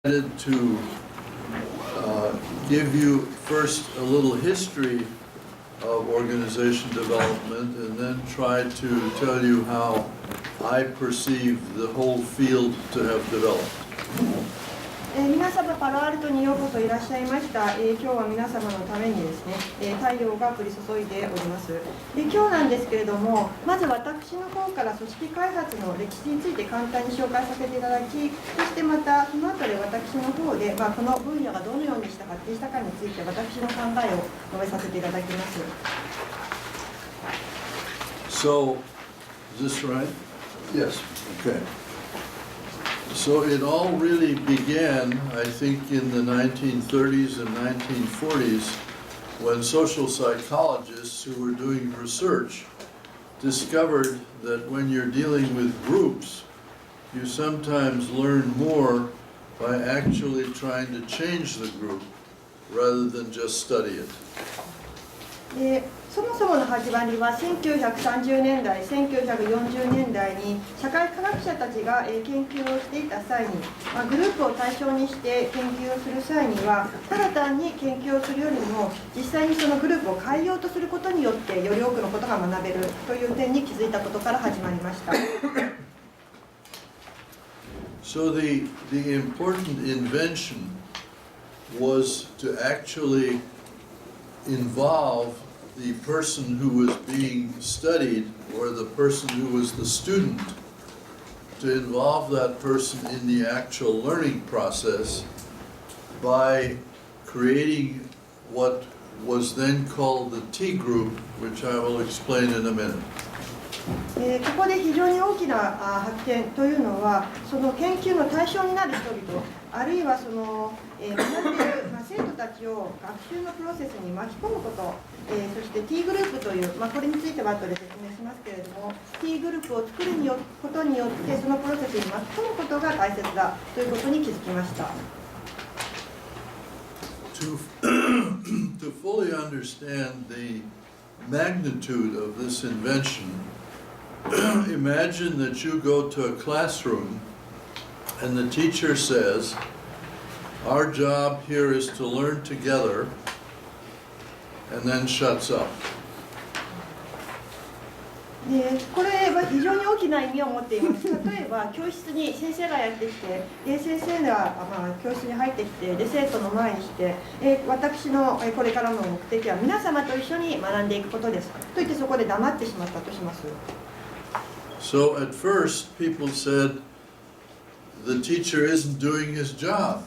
To give you first a little history of organization development and then try to tell you how I perceive the whole field to have developed. 皆様パロアルトにようこそいらっしゃいました。今日は皆様のためにですね、太陽が降り注いでおります。今日なんですけれども、まず私の方から組織開発の歴史について簡単に紹介させていただき、そしてまたその後で私の方で、この分野がどのようにして発展したかについて私の考えを述べさせていただきます。So, is this right? Yes. Okay. So it all really began, I think, in the 1930s and 1940s when social psychologists who were doing research discovered that when you're dealing with groups, you sometimes learn more by actually trying to change the group rather than just study it. そもそもの始まりは1930年代、1940年代に社会科学者たちが研究をしていた際に、グループを対象にして研究をする際には、ただ単に研究をするよりも、実際にそのグループを変えようとすることによって、より多くのことが学べるという点に気づいたことから始まりました。So the important invention was to actually involve the person who was being studied or the person who was the student, to involve that person in the actual learning process by creating what was then called the T group, which I will explain in a minute. ここで非常に大きな発見というのは、その研究の対象になる人々、あるいはその学んでいる生徒たちを学習のプロセスに巻き込むこと、そして T グループという、これについては後で説明しますけれども、T グループを作ることによってそのプロセスに巻き込むことが大切だということに気づきました。To fully understand the magnitude of this invention, imagine that you go to a classroom and the teacher says, our job here is to learn together, and then shuts up. これは非常に大きな意味を持っています。例えば教室に先生がやってきて、先生が教室に入ってきて、生徒の前にして、私のこれからの目的は皆様と一緒に学んでいくことですと言ってそこで黙ってしまったとします。So at first people said the teacher isn't doing his job.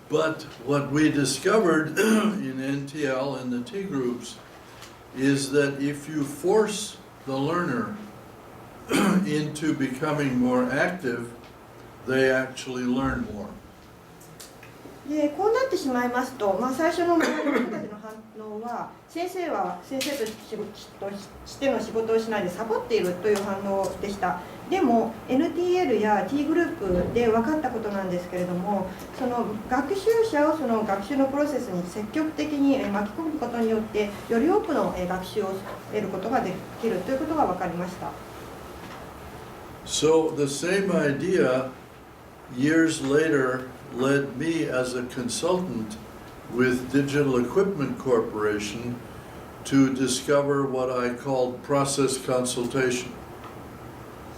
But what we discovered in NTL and the T groups is that if you force the learner into becoming more active, they actually learn more. こうなってしまいますと、最初の周りの人たちの反応は、先生は先生としての仕事をしないでサボっているという反応でした。でも NTL や T グループで分かったことなんですけれども、その学習者をその学習のプロセスに積極的に巻き込むことによってより多くの学習を得ることができるということが分かりました。So the same idea years later led me as a consultant with Digital Equipment Corporation to discover what I called process consultation.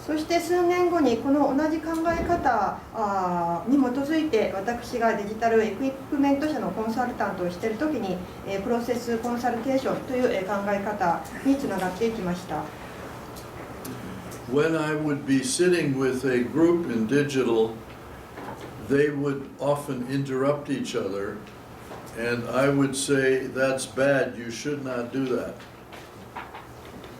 そして数年後にこの同じ考え方に基づいて私がデジタルエクイプメント社のコンサルタントをしているときにプロセスコンサルテーションという考え方につながっていきました。When I would be sitting with a group in digital, they would often interrupt each other, and I would say, that's bad, you should not do that.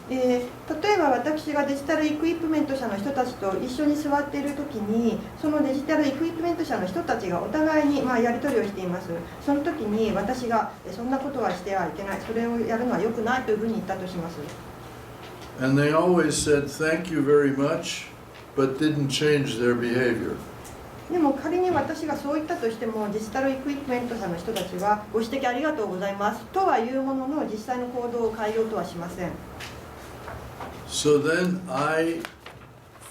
例えば私がデジタルエクイプメント社の人たちと一緒に座っているときに、そのデジタルエクイプメント社の人たちがお互いにやり取りをしています。その時に私がそんなことはしてはいけない、それをやるのは良くないというふうに言ったとします。And they always said, thank you very much, but didn't change their behavior. でも仮に私がそう言ったとしても、デジタルエクイプメント社の人たちはご指摘ありがとうございますとは言うものの、実際の行動を変えようとはしません。So then I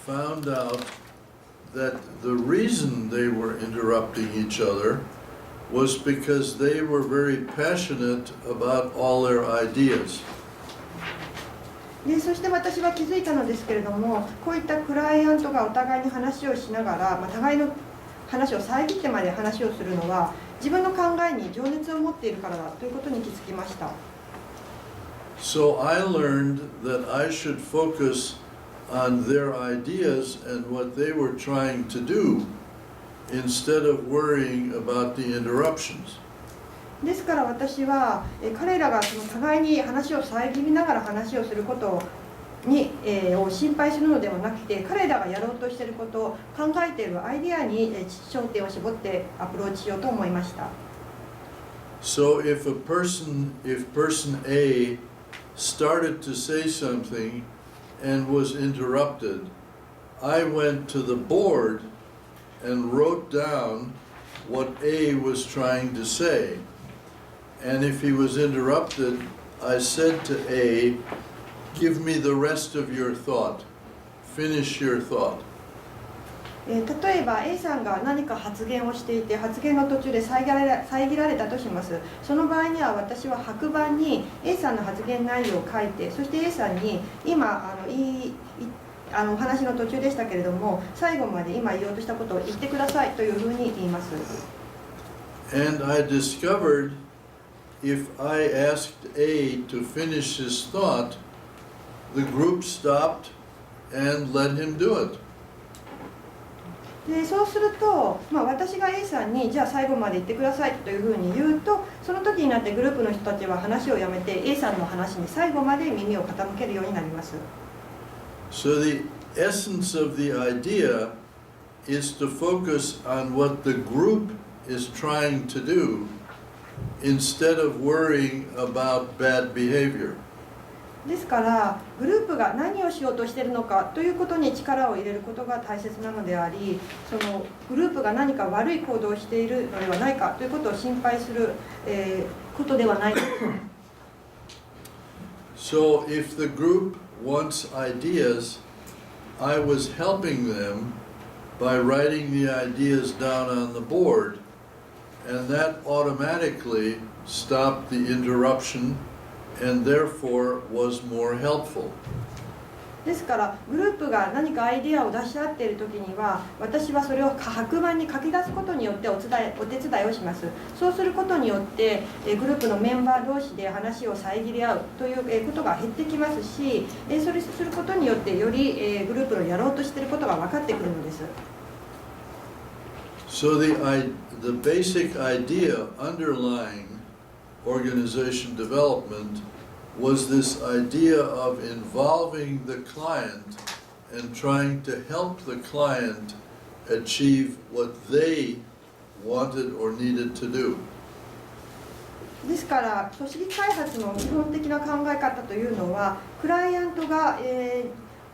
found out that the reason they were interrupting each other was because they were very passionate about all their ideas. でそして私は気づいたのですけれども、こういったクライアントがお互いに話をしながら、互いの話を遮ってまで話をするのは、自分の考えに情熱を持っているからだということに気づきました。So I learned that I should focus on their ideas and what they were trying to do instead of worrying about the interruptions. ですから私は彼らがその互いに話を遮りながら話をすることに、を心配するのではなくて、彼らがやろうとしていることを考えているアイデアに焦点を絞ってアプローチしようと思いました。So if person A started to say something and was interrupted, I went to the board and wrote down what A was trying to say. And if he was interrupted, I said to A, give me the rest of your thought. Finish your thought. 例えば A さんが何か発言をしていて、発言の途中で遮られたとします。その場合には私は白板に A さんの発言内容を書いて、そして A さんに今お話の途中でしたけれども、最後まで今言おうとしたことを言ってくださいというふうに言います。And I discovered if I asked A to finish his thought, the group stopped and let him do it. でそうすると、私が A さんにじゃあ最後まで言ってくださいというふうに言うと、その時になってグループの人たちは話をやめて A さんの話に最後まで耳を傾けるようになります。So the essence of the idea is to focus on what the group is trying to do instead of worrying about bad behavior. ですからグループが何をしようとしているのかということに力を入れることが大切なのであり、そのグループが何か悪い行動をしているのではないかということを心配する、ことではない。So if the group wants ideas, I was helping them by writing the ideas down on the board, and that automatically stopped the interruption and therefore was more helpful. ですからグループが何かアイデアを出し合っている時には、私はそれを白板に書き出すことによってお手伝いをします。そうすることによってグループのメンバー同士で話を遮り合うということが減ってきますし、それすることによってよりグループのやろうとしていることが分かってくるのです。So the basic idea underlying organization development was this idea of involving the client and trying to help the client achieve what they wanted or needed to do. ですから組織開発の基本的な考え方というのは、クライアントが、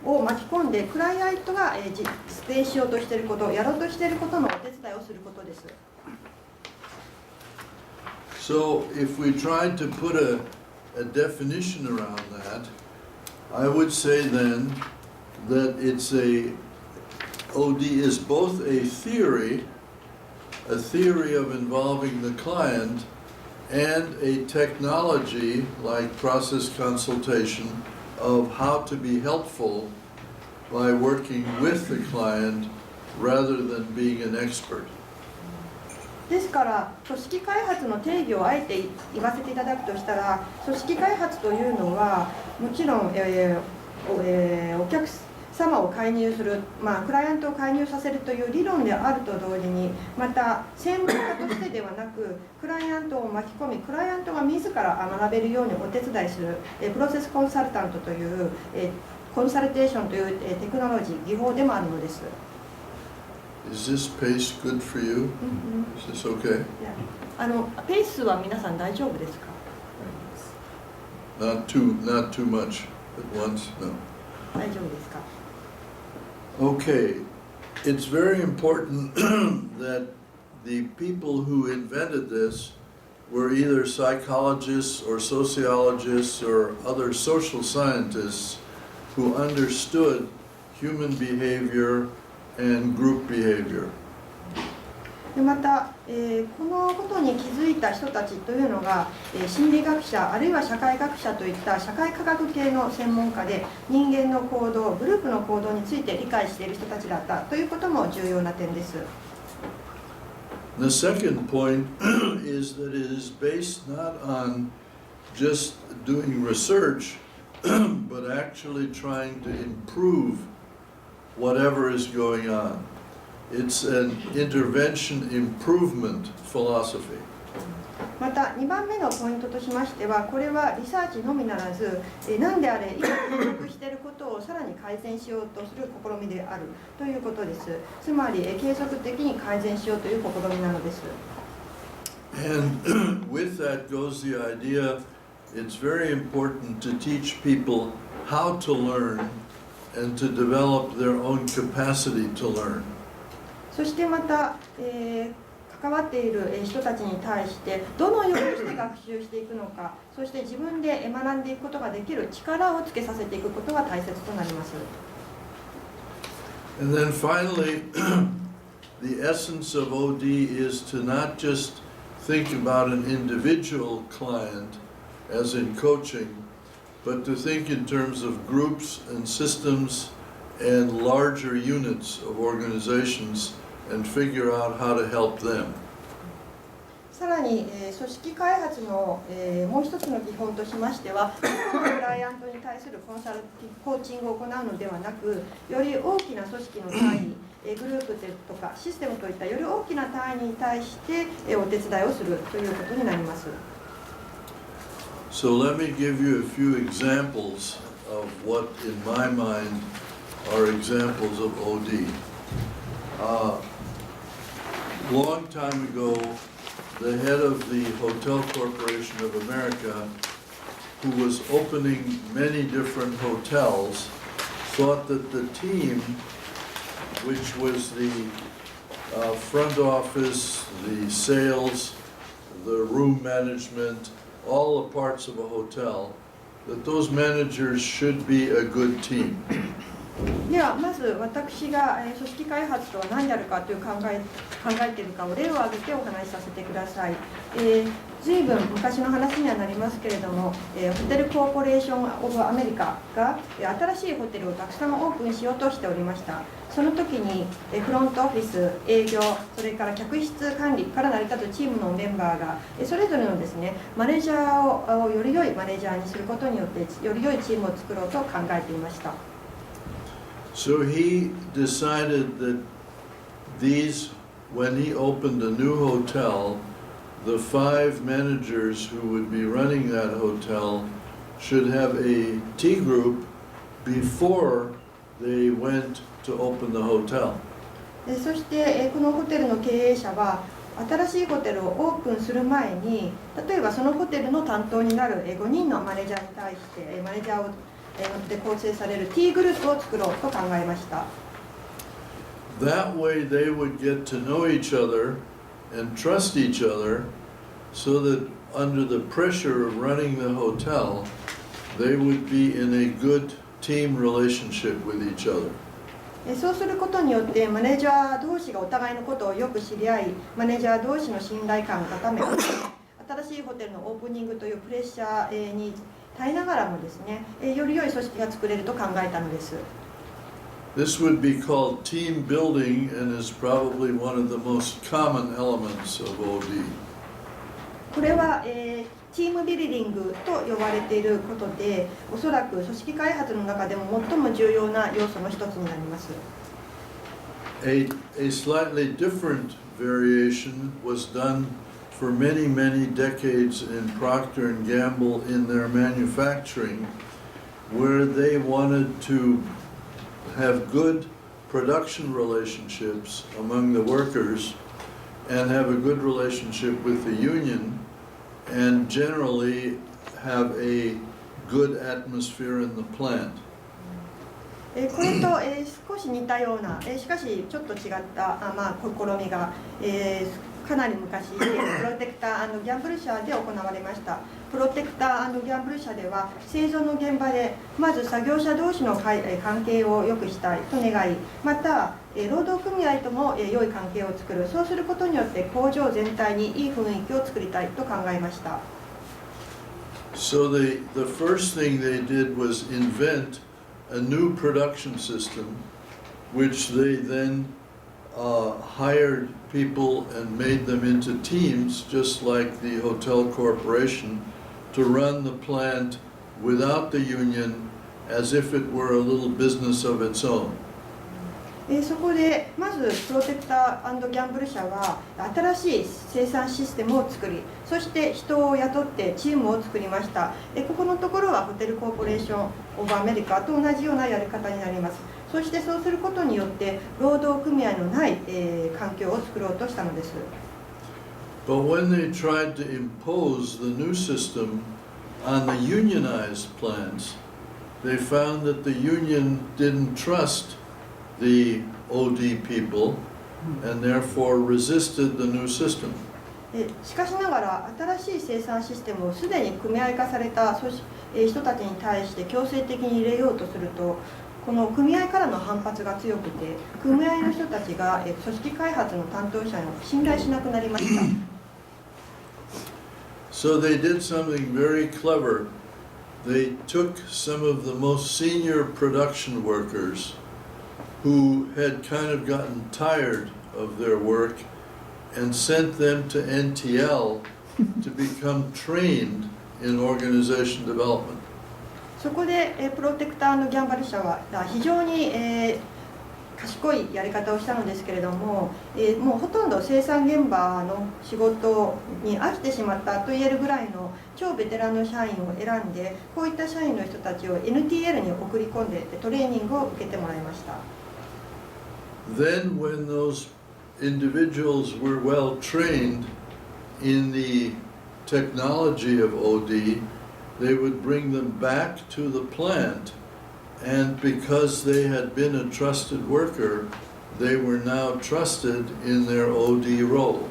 を巻き込んで、クライアントが、実践しようとしていること、やろうとしていることのお手伝いをすることです。So if we tried to put a definition around that, I would say then that OD is both a theory of involving the client, and a technology like process consultation of how to be helpful by working with the client rather than being an expert. ですから組織開発の定義をあえて言わせていただくとしたら、組織開発というのはもちろん、お客様を介入する、クライアントを介入させるという理論であると同時に、また専門家としてではなくクライアントを巻き込み、クライアントが自ら学べるようにお手伝いするプロセスコンサルタントというコンサルテーションというテクノロジー、技法でもあるのです。Is this pace good for you? Is this okay? ペースは皆さん大丈夫ですか？ Not too much at once? No. 大丈夫ですか？ Okay. It's very important that the people who invented this were either psychologists or sociologists or other social scientists who understood human behavior and group behavior. でまた、このことに気づいた人たちというのが、心理学者あるいは社会学者といった社会科学系の専門家で人間の行動グループの行動について理解している人たちだったということも重要な点です。The second point is that it is based not on just doing research, but actually trying to improve whatever is going on. It's an intervention improvement philosophy. また2番目のポイントとしましては、これはリサーチのみならず、何であれ今継続していることをさらに改善しようとする試みであるということです。つまり継続的に改善しようという試みなのです。And with that goes the idea, it's very important to teach people how to learn and to develop their own capacity to learn. そしてまた、関わっている人たちに対してどのようにして学習していくのか、そして自分で学んでいくことができる力をつけさせていくことが大切となります。And then finally, the essence of OD is to not just think about an individual client as in coaching, but to think in terms of groups and systems and larger units of organizations and figure out how to help them. さらに、組織開発の、もう一つの基本としましては、クライアントに対するコーチングを行うのではなく、より大きな組織の単位、グループとかシステムといったより大きな単位に対して、お手伝いをするということになります。So let me give you a few examples of what in my mind are examples of OD. Long time ago, the head of the Hotel Corporation of America, who was opening many different hotels, thought that the team, which was the front office, the sales, the room management, all the parts of a hotel, that those managers should be a good team. ではまず私が組織開発とは何であるかという考えているかを例を挙げてお話しさせてください。随分昔の話にはなりますけれども、ホテルコーポレーション・オブ・アメリカが新しいホテルをたくさんオープンしようとしておりました。その時にフロントオフィス、営業、それから客室管理から成り立つチームのメンバーがそれぞれのですね、マネージャーをより良いマネージャーにすることによってより良いチームを作ろうと考えていました。So he decided that when he opened a new hotel, the 5 managers who would be running that hotel should have a T group before they went to open the hotel. そしてこのホテルの経営者は新しいホテルをオープンする前に、例えばそのホテルの担当になる5人のマネージャーに対してマネージャーで構成される T グループを作ろうと考えました。That way they would get to know each other and trust each other, so that under the pressure of running the hotel, they would be in a good team relationship with each other. そうすることによってマネージャー同士がお互いのことをよく知り合い、マネージャー同士の信頼感を高め、新しいホテルのオープニングというプレッシャーに耐えながらもですね、より良い組織が作れると考えたのです。This would be called team building and is probably one of the most common elements of OD. これは、チームビルディングと呼ばれていることで、おそらく組織開発の中でも最も重要な要素の一つになります。A slightly different variation was done for many, many decades in Procter & Gamble in their manufacturing, where they wanted to have good production relationships among the workers and have a good relationship with the union and generally have a good atmosphere in the plant. これと少し似たような、しかしちょっと違った試みが、かなり昔、プロテクター&ギャンブル社で行われました。プロテクター&ギャンブル社では製造の現場でまず作業者同士の関係を良くしたいと願い、また労働組合とも良い関係を作る、そうすることによって工場全体にいい雰囲気を作りたいと考えました。So the first thing they did was invent a new production system, which they then hired people and made them into teams, just like the hotel corporation, to run the plant without the union as if it were a little business of its own. そこでまずプロテクター&ギャンブル社は新しい生産システムを作り、そして人を雇ってチームを作りました。ここのところはホテルコーポレーション・オブ・アメリカと同じようなやり方になります。そしてそうすることによって労働組合のない、環境を作ろうとしたのです。But when they tried to impose the new system on the unionized plants, they found that the union didn't trust the OD people and therefore resisted the new system. しかしながら新しい生産システムをすでに組合化された人たちに対して強制的に入れようとすると、この組合からの反発が強くて、組合の人たちが組織開発の担当者を信頼しなくなりました。So they did something very clever. They took some of the most senior production workers who had kind of gotten tired of their work and sent them to NTL to become trained in organization development. そこでプロテクター&ギャンブル社は非常に賢いやり方をしたのですけれども、もうほとんど生産現場の仕事に飽きてしまったと言えるぐらいの超ベテランの社員を選んで、こういった社員の人たちを NTL に送り込んでトレーニングを受けてもらいました。Then when those individuals were well trained in the technology of OD, they would bring them back to the plant, and because they had been a trusted worker, they were now trusted in their OD role.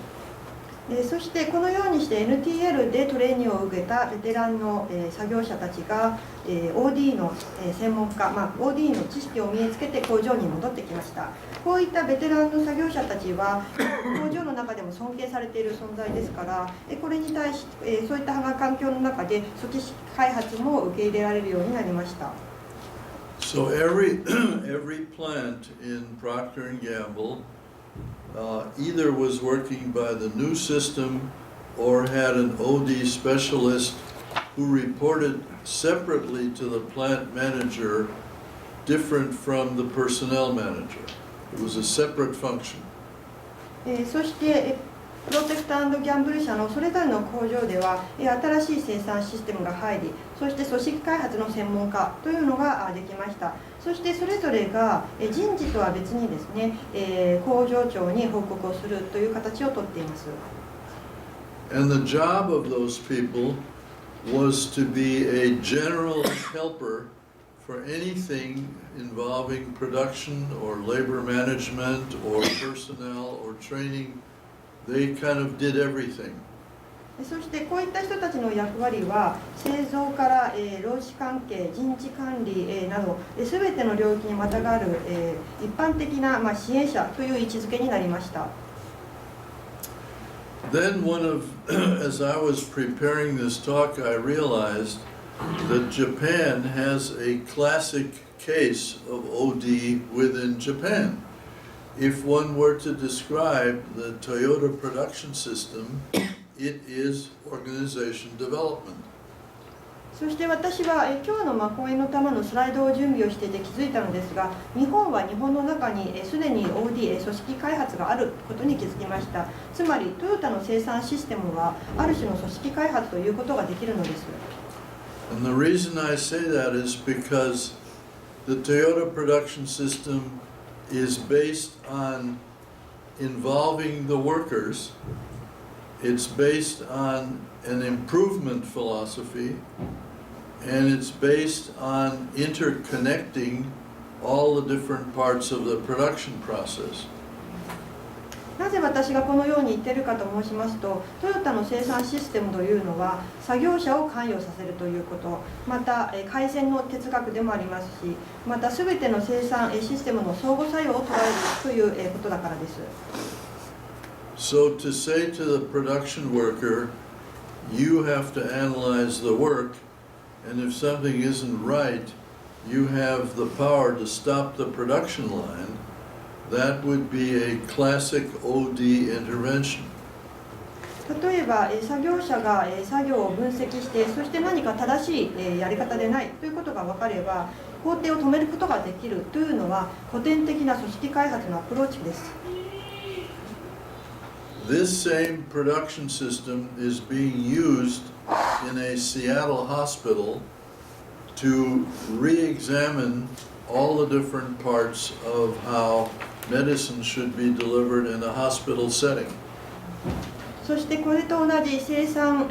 そしてこのようにして NTL でトレーニングを受けたベテランの作業者たちが OD の専門家、OD の知識を身につけて工場に戻ってきました。こういったベテランの作業者たちは工場の中でも尊敬されている存在ですから、これに対しそういった環境の中で組織開発も受け入れられるようになりました。So every plant in Procter & Gamble either was working by the new system or had an OD specialist who reported separately to the plant manager, different from the personnel manager. It was a separate function. そしてプロテクター&ギャンブル社のそれぞれの工場では新しい生産システムが入り、そして組織開発の専門家というのができました。そしてそれぞれが人事とは別にですね、工場長に報告をするという形をとっています。And the job of those people was to be a general helper for anything involving production or labor management or personnel or training. They kind of did everything. そしてこういった人たちの役割は製造から労使関係、人事管理などすべての領域にまたがる一般的な支援者という位置づけになりました。Then as I was preparing this talk, I realized that Japan has a classic case of OD within Japan. If one were to describe the Toyota production system, it is organization development. そして私は今日の講演のためのスライドを準備をしていて気づいたのですが、日本は日本の中にすでに OD 組織開発があることに気づきました。つまりトヨタの生産システムはある種の組織開発ということができるのです。And the reason I say that is because the Toyota production system is based on involving the workers. It's based on an improvement philosophy, and it's based on interconnecting all the different parts of the production process. なぜ私がこのように言っているかと申しますと、トヨタの生産システムというのは作業者を関与させるということ、また改善の哲学でもありますし、また全ての生産システムの相互作用を捉えるということだからです。So to say to the production worker, you have to analyze the work, and if something isn't right, you have the power to stop the production line, that would be a classic OD intervention. 例えば作業者が作業を分析して、そして何か正しいやり方でないということが分かれば、工程を止めることができるというのは古典的な組織開発のアプローチです。This same production system is being used in a Seattle hospital to re-examine all the different parts of how medicine should be delivered in a hospital setting. そしてこれと同じ生産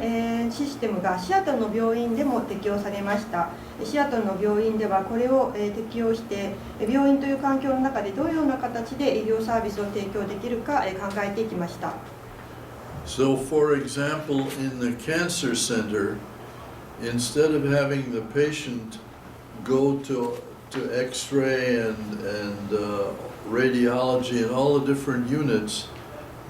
システムがシアトルの病院でも適用されました。シアトルの病院ではこれを適用して病院という環境の中でどのような形で医療サービスを提供できるか考えていきました。So for example, in the cancer center, instead of having the patient go to X-ray and radiology and all the different units,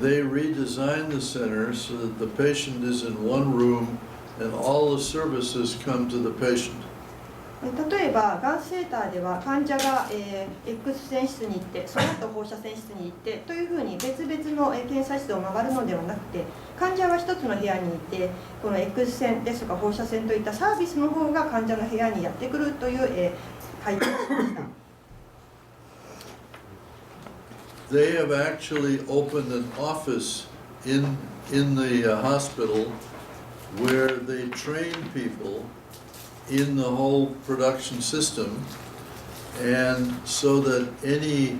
they redesigned the center so that the patient is in one room and all the services come to the patient. 例えば、がんセンターでは患者が X 線室に行って、その後放射線室に行ってというふうに別々の検査室を回るのではなくて、患者は一つの部屋にいて、この X 線ですとか放射線といったサービスの方が患者の部屋にやってくるという改定をしました。They have actually opened an office in the hospital where they train people in the whole production system, and so that any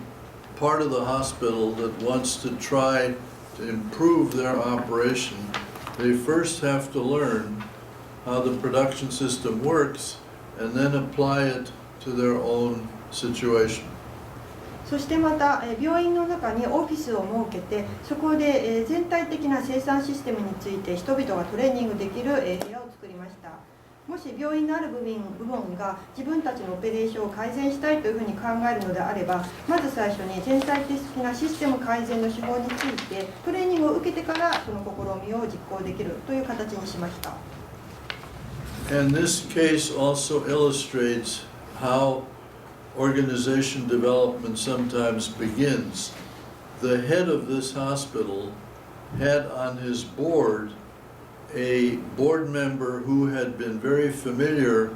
part of the hospital that wants to try to improve their operation, they first have to learn how the production system works and then apply it to their own situation. そしてまた病院の中にオフィスを設けて、そこで全体的な生産システムについて人々がトレーニングできる部屋を作りました。もし病院のある部門が自分たちのオペレーションを改善したいというふうに考えるのであれば、まず最初に全体的なシステム改善の手法についてトレーニングを受けてからその試みを実行できるという形にしました。And this case also illustrates how organization development sometimes begins. The head of this hospital had on his board a board member who had been very familiar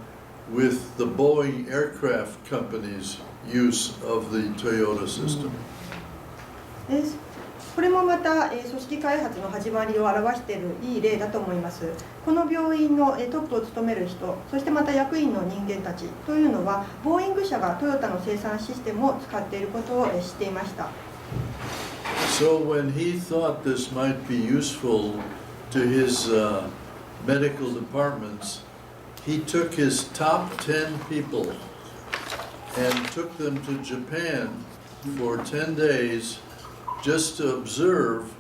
with the Boeing aircraft company's use of the Toyota system. これもまた組織開発の始まりを表しているいい例だと思います。この病院のトップを務める人、そしてまた役員の人間たちというのは、ボーイング社がトヨタの生産システムを使っていることを知っていました。So when he thought this might be useful to his medical departments, he took his top 10 people and took them to Japan for 10 days just to observe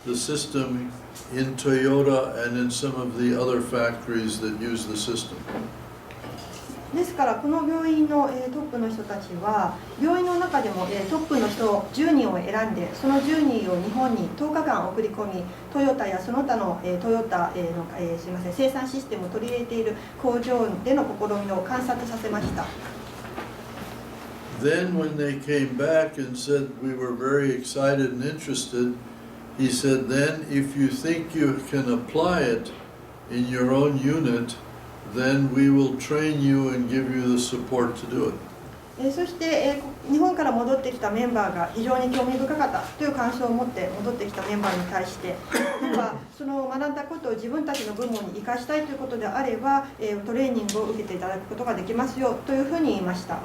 the system in Toyota and in some of the other factories that use the system. ですからこの病院のトップの人たちは病院の中でもトップの人10人を選んで、その10人を日本に10日間送り込み、トヨタやその他のトヨタの生産システムを取り入れている工場での試みを観察させました。Then when they came back and said we were very excited and interested, he said, then if you think you can apply it in your own unit, then we will train you and give you the support to do it. そして日本から戻ってきたメンバーが非常に興味深かったという感想を持って戻ってきたメンバーに対して、その学んだことを自分たちの部門に生かしたいということであれば、トレーニングを受けていただくことができますよというふうに言いました。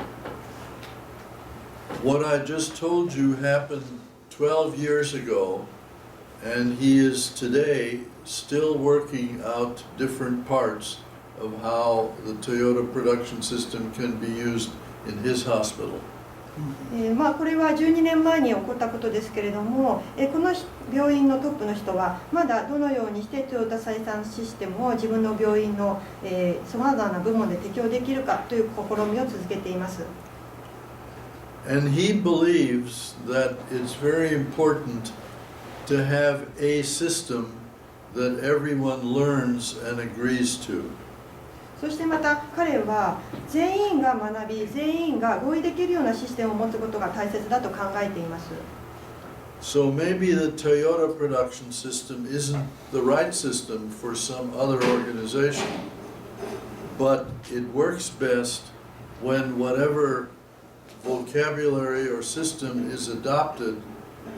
What I just told you happened 12 years ago, and he is today still working out different parts of how the Toyota production system can be used in his hospital. これは12年前に起こったことですけれども、この病院のトップの人はまだどのようにしてトヨタ採算システムを自分の病院のさまざまな部門で適用できるかという試みを続けています。And he believes that it's very important to have a system that everyone learns and agrees to. そしてまた彼は全員が学び、全員が合意できるようなシステムを持つことが大切だと考えています。So maybe the Toyota production system isn't the right system for some other organization, but it works best when whatever vocabulary or system is adopted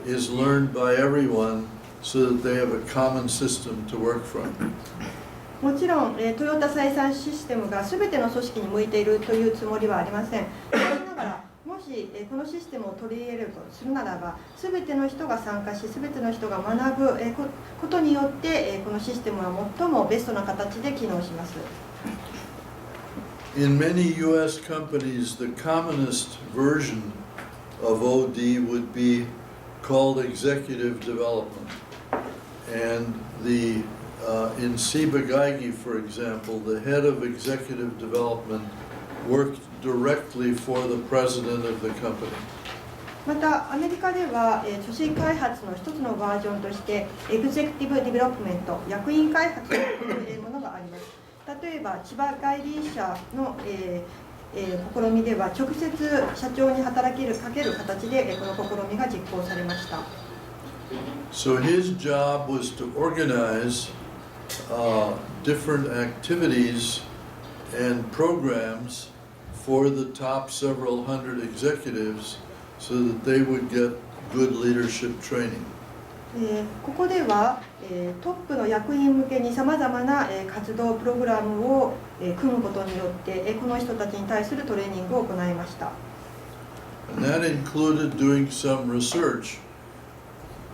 is learned by everyone so that they have a common system to work from. もちろん、トヨタ採算システムが全ての組織に向いているというつもりはありません。しかしながら、もしこのシステムを取り入れるとするならば、全ての人が参加し、全ての人が学ぶことによって、このシステムは最もベストな形で機能します。In many US companies, the commonest version of OD would be called executive development. And in Ciba-Geigy, for example, the head of executive development worked directly for the president of the company. またアメリカでは、組織開発の一つのバージョンとしてエグゼクティブ・ディベロップメント、役員開発というものがあります。例えば千葉帰り社の、試みでは直接社長に働きかける形でこの試みが実行されました。So his job was to organize different activities and programs for the top several hundred executives so that they would get good leadership training. ここでは、トップの役員向けにさまざまな、活動プログラムを、組むことによって、この人たちに対するトレーニングを行いました。And that included doing some research.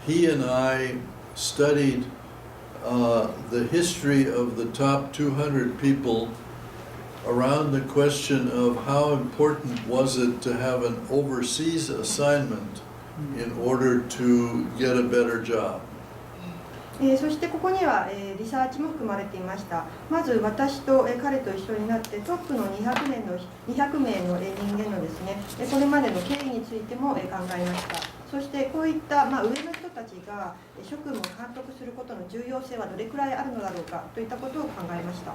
He and I studied the history of the top 200 people around the question of how important was it to have an overseas assignment in order to get a better job. そしてここには、リサーチも含まれていました。まず私と、彼と一緒になってトップの200名の人間のですね、これまでの経緯についても、考えました。そしてこういった、上の人たちが職務を監督することの重要性はどれくらいあるのだろうかといったことを考えました。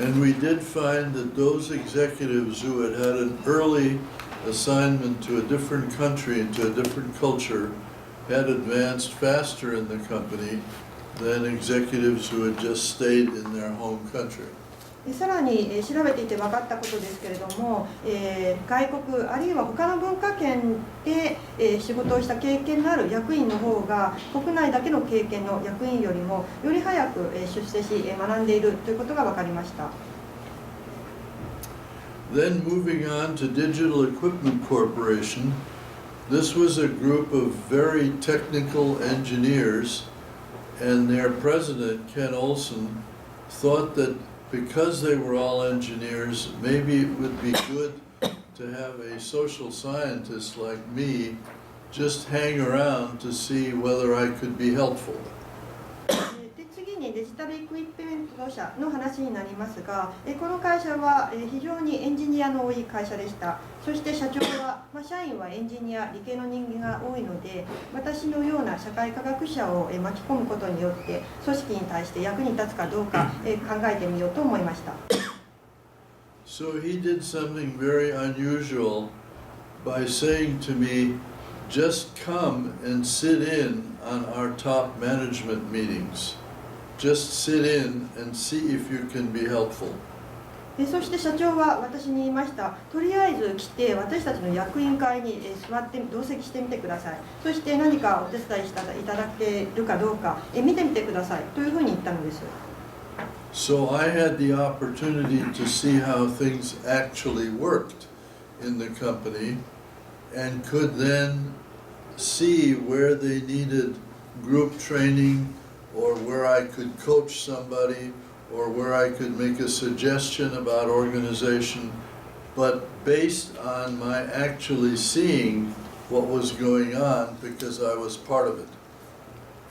And we did find that those executives who had had an early assignment to a different country and to a different culture had advanced faster in the company than executives who had just stayed in their home country. さらに調べていて分かったことですけれども、外国あるいは他の文化圏で仕事をした経験のある役員の方が国内だけの経験の役員よりもより早く出世し学んでいるということが分かりました。Then moving on to Digital Equipment Corporation, this was a group of very technical engineers, and their president, Ken Olson, thought that because they were all engineers, maybe it would be good to have a social scientist like me just hang around to see whether I could be helpful. で次にデジタルエクイプメント社の話になりますが、この会社は非常にエンジニアの多い会社でした。そして社長は、社員はエンジニア、理系の人間が多いので、私のような社会科学者を巻き込むことによって組織に対して役に立つかどうか考えてみようと思いました。So he did something very unusual by saying to me, just come and sit in on our top management meetings. Just sit in and see if you can be helpful. そして社長は私に言いました。とりあえず来て私たちの役員会に座って同席してみてください。そして何かお手伝いしていただけるかどうか見てみてくださいというふうに言ったのです。So I had the opportunity to see how things actually worked in the company and could then see where they needed group training or where I could coach somebody or where I could make a suggestion about organization but based on my actually seeing what was going on because I was part of it.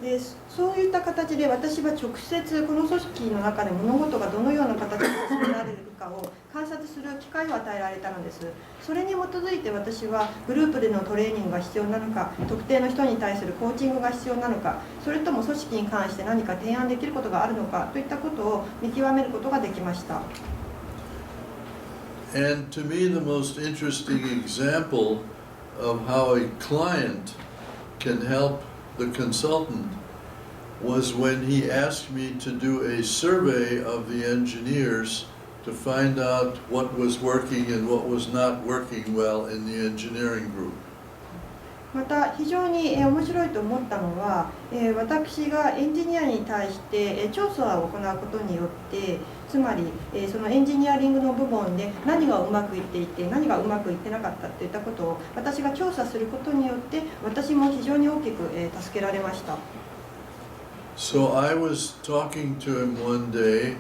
でそういった形で私は直接この組織の中で物事がどのような形で進められるかを観察する機会を与えられたのです。それに基づいて私はグループでのトレーニングが必要なのか、特定の人に対するコーチングが必要なのか、それとも組織に関して何か提案できることがあるのかといったことを見極めることができました。And to me, the most interesting example of how a client can help the consultant was when he asked me to do a survey of the engineers to find out what was working and what was not working well in the engineering group. また非常に面白いと思ったのは、私がエンジニアに対して調査を行うことによって、つまりそのエンジニアリングの部門で何がうまくいっていて何がうまくいってなかったといったことを私が調査することによって私も非常に大きく助けられました。So I was talking to him one day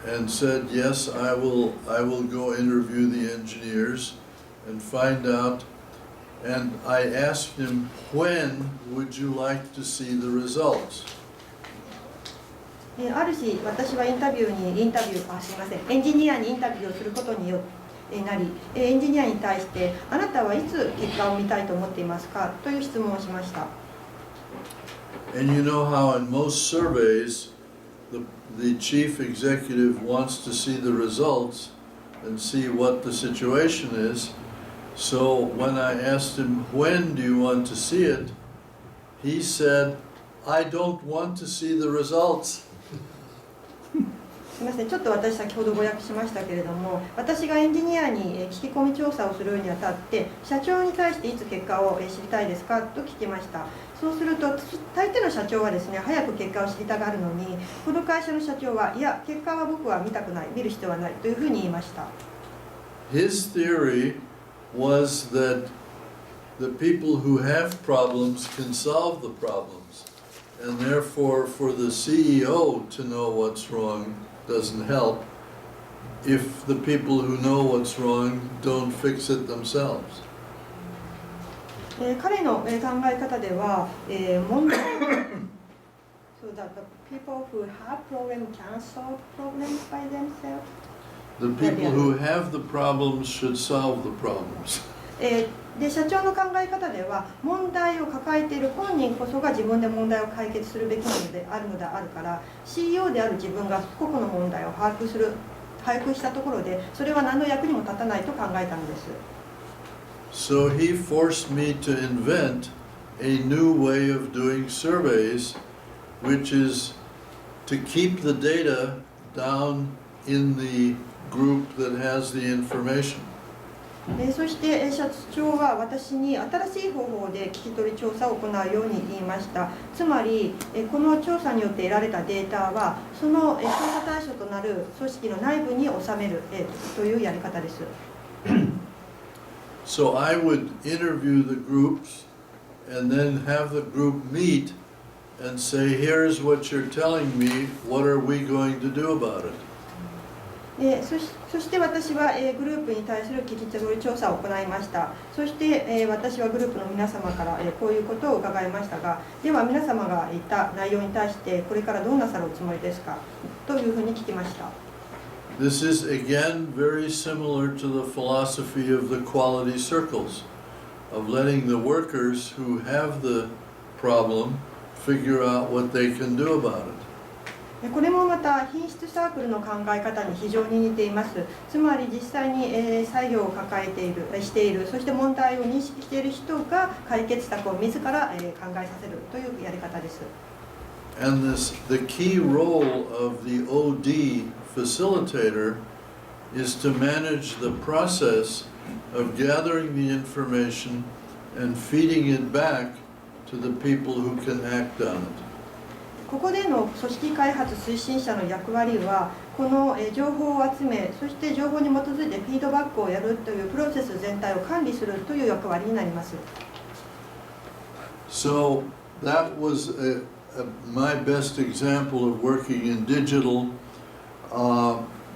and said, yes, I will go interview the engineers and find out. And I asked him, when would you like to see the results? ある日、私はエンジニアにインタビューをすることによってなり、エンジニアに対して、あなたはいつ結果を見たいと思っていますかという質問をしました。And you know how in most surveys, the chief executive wants to see the results and see what the situation is. So when I asked him, when do you want to see it? He said, I don't want to see the results. すみません、ちょっと私先ほどご訳しましたけれども、私がエンジニアに聞き込み調査をするにあたって社長に対していつ結果を知りたいですかと聞きました。そうすると大抵の社長はですね、早く結果を知りたがるのに、この会社の社長はいや、結果は僕は見たくない、見る必要はないというふうに言いました。 His theory was that the people who have problems can solve the problems, and therefore for the CEO to know what's wrong doesn't help if the people who know what's wrong don't fix it themselves. 彼の考え方では、問題so that the people who have problems can solve problems by themselves. The people who have the problems should solve the problems. で社長の考え方では問題を抱えている本人こそが自分で問題を解決するべきなのであるから CEO である自分が個々の問題を把握したところでそれは何の役にも立たないと考えたのです。So he forced me to invent a new way of doing surveys, which is to keep the data down in the group that has the information. そして社長は私に新しい方法で聞き取り調査を行うように言いました。つまりこの調査によって得られたデータはその調査対象となる組織の内部に収めるというやり方です。So I would interview the groups and then have the group meet and say, here's what you're telling me, what are we going to do about it? そして私はグループに対する聞き取り調査を行いました。そして私はグループの皆様からこういうことを伺いましたが、では皆様が言った内容に対してこれからどうなさるおつもりですかというふうに聞きました。This is again very similar to the philosophy of the quality circles, of letting the workers who have the problem figure out what they can do about it. これもまた品質サークルの考え方に非常に似ています。つまり実際に作業を抱えてしている、そして問題を認識している人が解決策を自ら考えさせるというやり方です。And the key role of the OD facilitator is to manage the process of gathering the information and feeding it back to the people who can act on it. ここでの組織開発推進者の役割は、この情報を集め、そして情報に基づいてフィードバックをやるというプロセス全体を管理するという役割になります。So that was my best example of working in digital.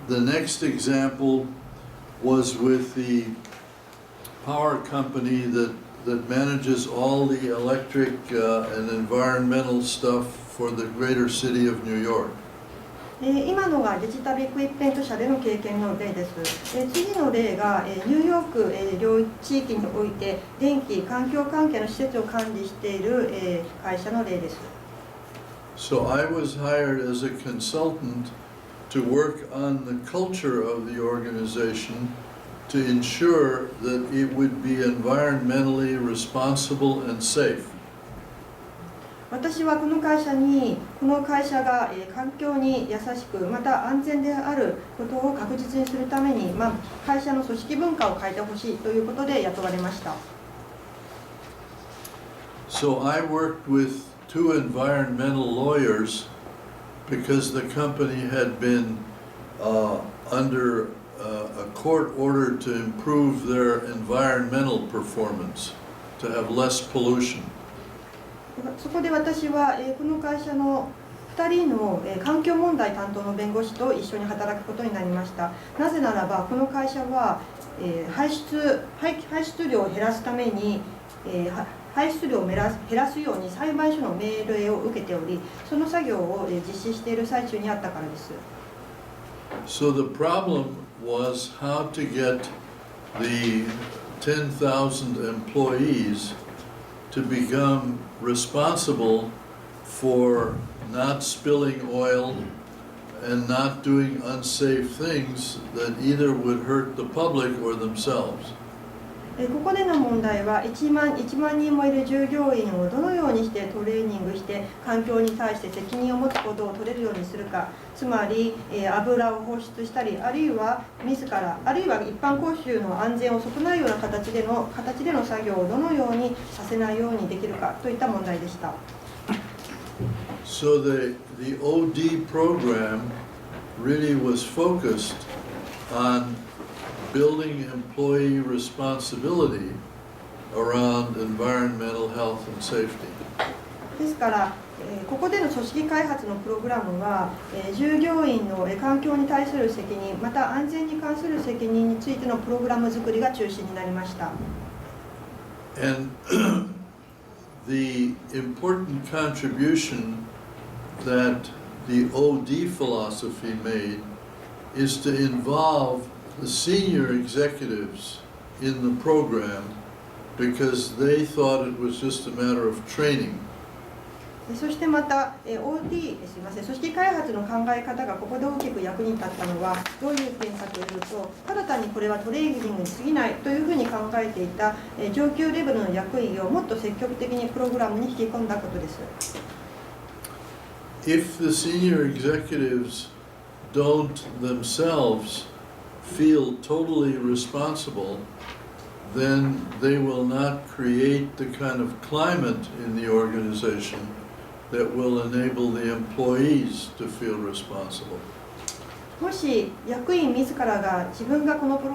The next example was with the power company that manages all the electric and environmental stuff for the greater city of New York. 今のがデジタルエクイプメント社での経験の例です。次の例がニューヨーク両地域において電気・環境関係の施設を管理している会社の例です。So I was hired as a consultant to work on the culture of the organization to ensure that it would be environmentally responsible and safe. 私はこの会社が環境に優しくまた安全であることを確実にするために、会社の組織文化を変えてほしいということで雇われました。So I worked with two environmental lawyers because the company had been under a court order to improve their environmental performance, to have less pollution. そこで私はこの会社の2人の環境問題担当の弁護士と一緒に働くことになりました。なぜならばこの会社は排出量を減らすために排出量を減らすように裁判所の命令を受けており、その作業を実施している最中にあったからです。So the problem was how to get the 10,000 employees to become responsible for not spilling oil and not doing unsafe things that either would hurt the public or themselves. ここでの問題は1万人もいる従業員をどのようにしてトレーニングして環境に対して責任を持つことを取れるようにするか、つまり油を放出したり、あるいは一般公衆の安全を損なうような形での作業をどのようにさせないようにできるかといった問題でした。So the OD program really was focused on building employee responsibility around environmental health and safety. ですから、ここでの組織開発のプログラムは、従業員の環境に対する責任、また安全に関する責任についてのプログラム作りが中心になりました。And the important contribution that the OD philosophy made is to involve the senior executives in the program because they thought it was just a matter of training. そしてまた OD 組織開発の考え方がここで大きく役に立ったのはどういう点かというと、ただ単にこれはトレーニングに過ぎないというふうに考えていた上級レベルの役員をもっと積極的にプログラムに引き込んだことです。If the senior executives don't themselves feel totally responsible, then they will not create the kind of climate in the organization that will enable the employees to feel responsible. もし役員自らが自分がこのプ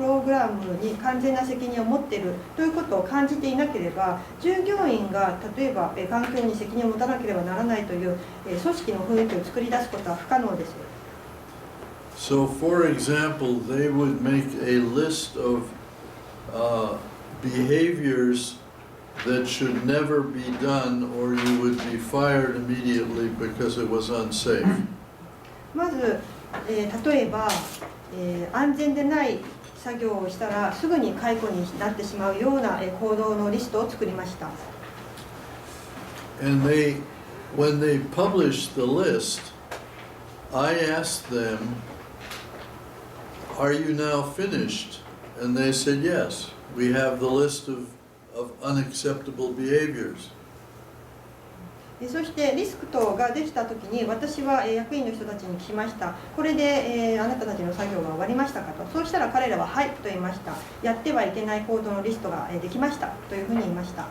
ログラムに完全な責任を持っているということを感じていなければ、従業員が例えば環境に責任を持たなければならないという組織の雰囲気を作り出すことは不可能です。So, for example, they would make a list of behaviors that should never be done, or you would be fired immediately because it was unsafe. まず、例えば、安全でない作業をしたらすぐに解雇になってしまうような行動のリストを作りました。And when they published the list, I asked them, "Are you now finished?" And they said, "Yes, we have the list of unacceptable behaviors." そしてリスク等ができたときに私は役員の人たちに聞きました。これであなたたちの作業が終わりましたかと。そうしたら彼らははいと言いました。やってはいけない行動のリストができましたというふうに言いました。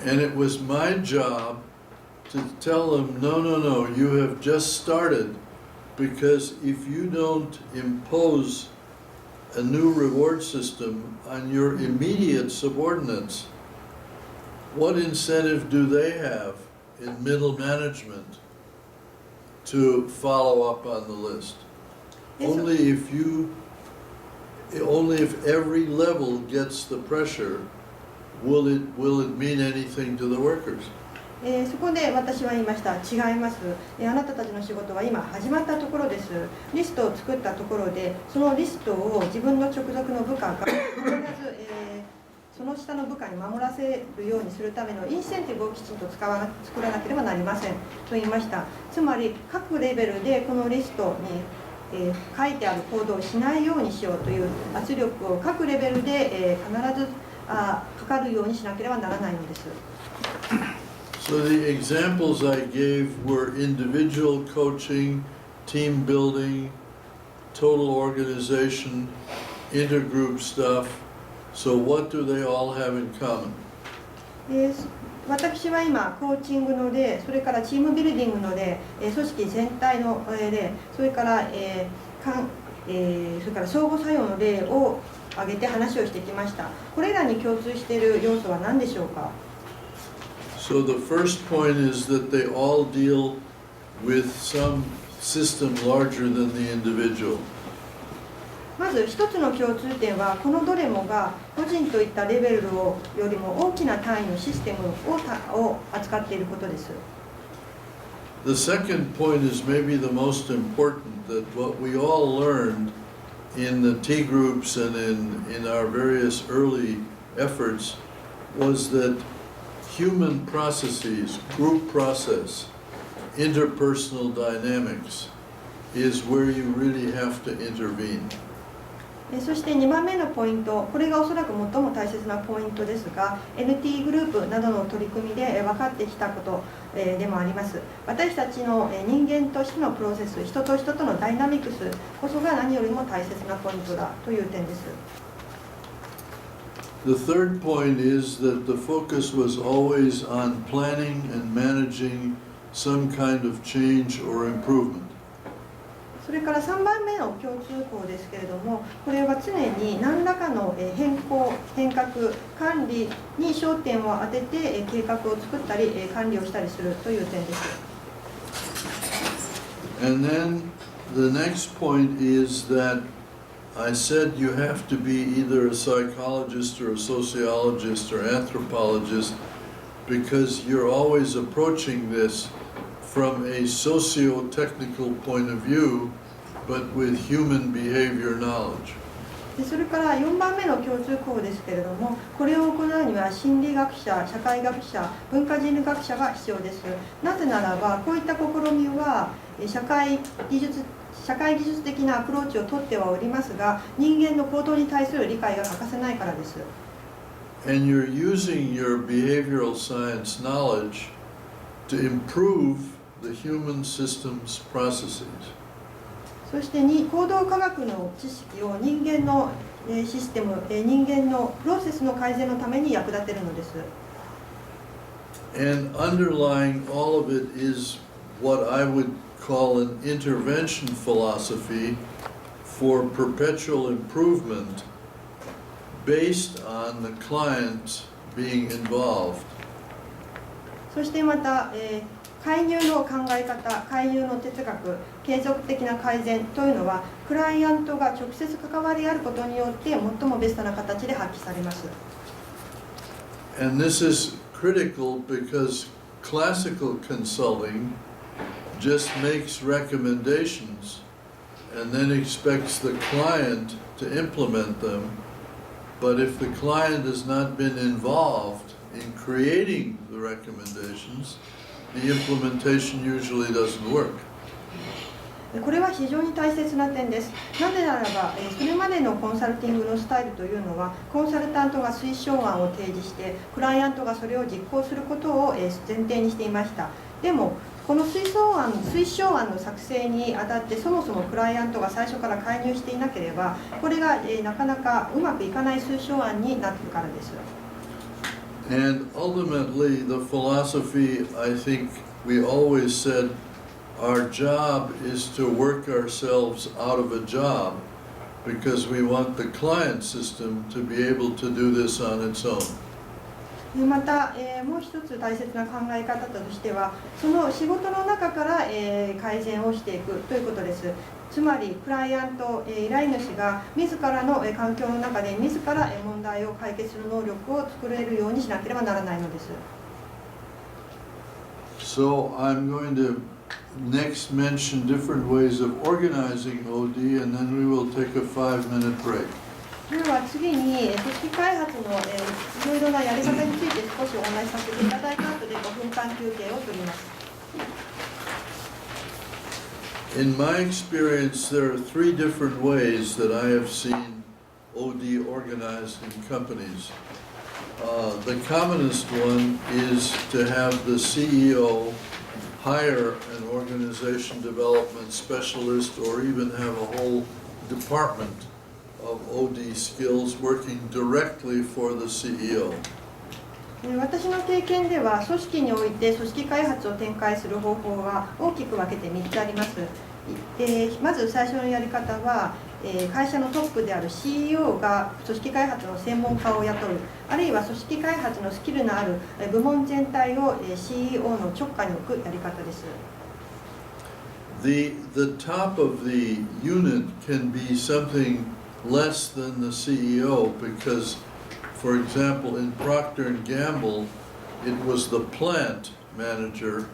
And it was my job to tell them, no, you have just started, because if you don't impose a new reward system on your immediate subordinates, what incentive do they have in middle management to follow up on the list? Only if you only if every level gets the pressure will it mean anything to the workers. そこで私は言いました。違います。あなたたちの仕事は今始まったところです。リストを作ったところで、そのリストを自分の直属の部下が必ず、その下の部下に守らせるようにするためのインセンティブをきちんと作らなければなりませんと言いました。つまり各レベルでこのリストに、書いてある行動をしないようにしようという圧力を各レベルで、必ずかかるようにしなければならないのです。So the examples I gave were individual coaching, team building, total organization, intergroup stuff. So what do they all have in common? 私は今コーチングの例、それからチームビルディングの例、組織全体の例、それから相互作用の例を挙げて話をしてきました。これらに共通している要素は何でしょうか？ So the first point is that they all deal with some system larger than the individual. まず一つの共通点は、このどれもが個人といったレベルよりも大きな単位のシステムを扱っていることです。The second point is maybe the most important, that what we all learned in the T groups and in our various early efforts was that human processes, group process, interpersonal dynamics is where you really have to intervene. そして2番目のポイント、これがおそらく最も大切なポイントですが、NT グループなどの取り組みで分かってきたことでもあります。私たちの人間としてのプロセス、人と人とのダイナミクスこそが何よりも大切なポイントだという点です。The third point is that the focus was always on planning and managing some kind of change or improvement. それから3番目の共通項ですけれども、これは常に何らかの変更、変革、管理に焦点を当てて計画を作ったり管理をしたりするという点です。And then the next point is that I said you have to be either a psychologist or a sociologist or anthropologist because you're always approaching this from a socio-technical point of view, but with human behavior knowledge. それから4番目の共通項ですけれども、これを行うには心理学者、社会学者、文化人類学者が必要です。なぜならば、こういった試みは社会技術的なアプローチをとってはおりますが、人間の行動に対する理解が欠かせないからです。And you're using your behavioral science knowledge to improve the human systems processes. そして行動科学の知識を人間のシステム、人間のプロセスの改善のために役立てるのです。And underlying all of it is what I would call an intervention philosophy for perpetual improvement based on the client being involved. そしてまた、介入の考え方、介入の哲学、継続的な改善というのは、クライアントが直接関わりあることによって最もベストな形で発揮されます。And this is critical because classical consulting just makes recommendations and then expects the client to implement them. But if the client has not been involved in creating the recommendations, the implementation usually doesn't work. これは非常に大切な点です。なぜならば、それまでのコンサルティングのスタイルというのは、コンサルタントが推奨案を提示して、クライアントがそれを実行することを前提にしていました。でも、この推奨案の作成にあたって、そもそもクライアントが最初から介入していなければ、これがなかなかうまくいかない推奨案になっているからです。And ultimately, the philosophy, I think we always said, our job is to work ourselves out of a job because we want the client system to be able to do this on its own. また、もう一つ大切な考え方としては、その仕事の中から、改善をしていくということです。つまりクライアント、依頼主が自らの環境の中で自ら問題を解決する能力を作れるようにしなければならないのです。So I'm going to next mention different ways of organizing OD, and then we will take a 5-minute break. では次に組織開発のいろいろなやり方について少しお話しさせていただいた後で5分間休憩を取ります。In my experience, there are 3 different ways that I have seen OD organized in companies. The commonest one is to have the CEO hire an organization development specialist or even have a whole department of OD skills working directly for the CEO. 私の経験では組織において組織開発を展開する方法は大きく分けて3つあります。まず最初のやり方は会社のトップである CEO が組織開発の専門家を雇う、あるいは組織開発のスキルのある部門全体を CEO の直下に置くやり方です。The top of the unit can be something less than the CEO because, for example, in Procter & Gamble, it was the plant manager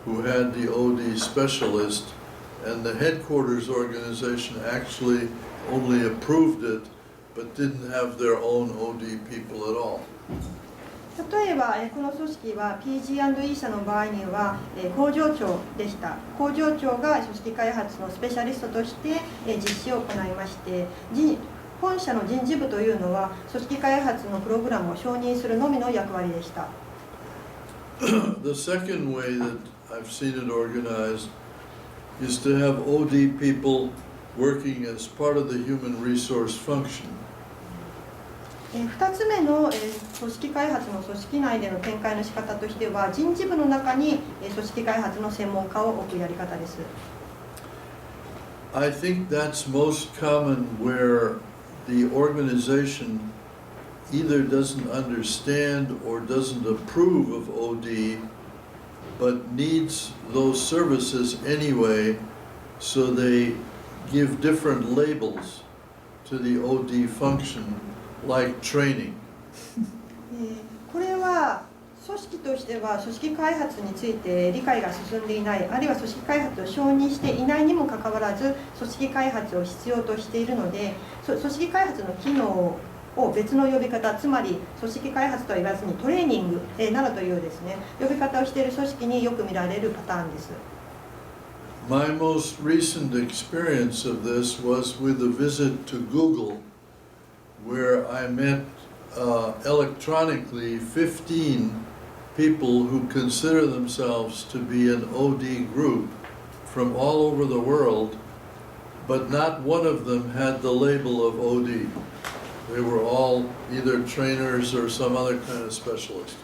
who had the OD specialist, and the headquarters organization actually only approved it, but didn't have their own OD people at all. 例えばこの組織は PG&E 社の場合には工場長でした。工場長が組織開発のスペシャリストとして実施を行いまして、本社の人事部というのは組織開発のプログラムを承認するのみの役割でした。The second way that I've seen it organized is to have OD people working as part of the human resource function. 2つ目の組織開発の組織内での展開の仕方としては、人事部の中に組織開発の専門家を置くやり方です。I think that's most common where the organization either doesn't understand or doesn't approve of OD, but needs those services anyway, so they give different labels to the OD function, like training. これは組織としては組織開発について理解が進んでいない、あるいは組織開発を承認していないにもかかわらず組織開発を必要としているので、組織開発の機能を別の呼び方、つまり組織開発とは言わずにトレーニングなどというですね、呼び方をしている組織によく見られるパターンです。My most recent experience of this was with a visit to Google, where I met electronically 15 people who consider themselves to be an OD group from all over the world, but not one of them had the label of OD. They were all either trainers or some other kind of specialist.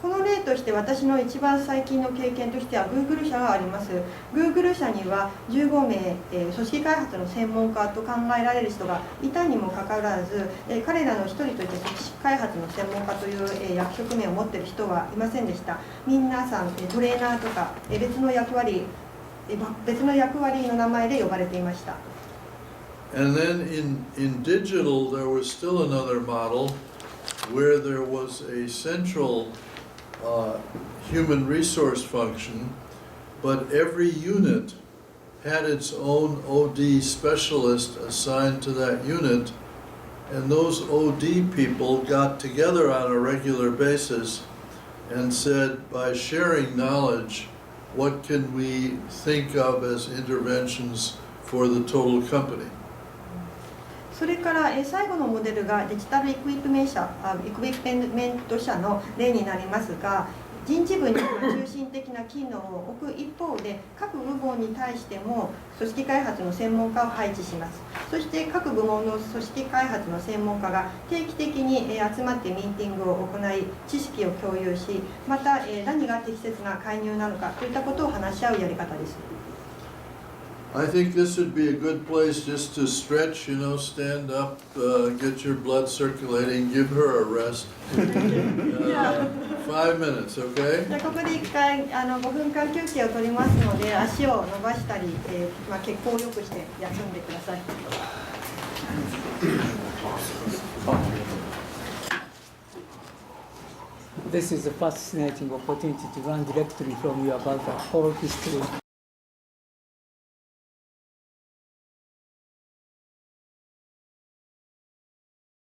この例として私の一番最近の経験としては Google 社があります。Google 社には15名、組織開発の専門家と考えられる人がいたにもかかわらず、彼らの一人として組織開発の専門家という、役職名を持っている人はいませんでした。皆さん、トレーナーとか、別の役割の名前で呼ばれていました。And then in digital, there was still another model where there was a central human resource function, but every unit had its own OD specialist assigned to that unit, and those OD people got together on a regular basis and said, by sharing knowledge, what can we think of as interventions for the total company? それから最後のモデルがデジタルエクイプメント社の例になりますが、人事部に中心的な機能を置く一方で、各部門に対しても組織開発の専門家を配置します。そして各部門の組織開発の専門家が定期的に集まってミーティングを行い、知識を共有し、また何が適切な介入なのかといったことを話し合うやり方です。I think this would be a good place just to stretch, you know, stand up, get your blood circulating, give her a rest. 5 minutes, okay? じゃあここで1回5分間休憩を取りますので、足を伸ばしたり、血行を良くして休んでください。This is a fascinating opportunity to learn directly from you about the whole history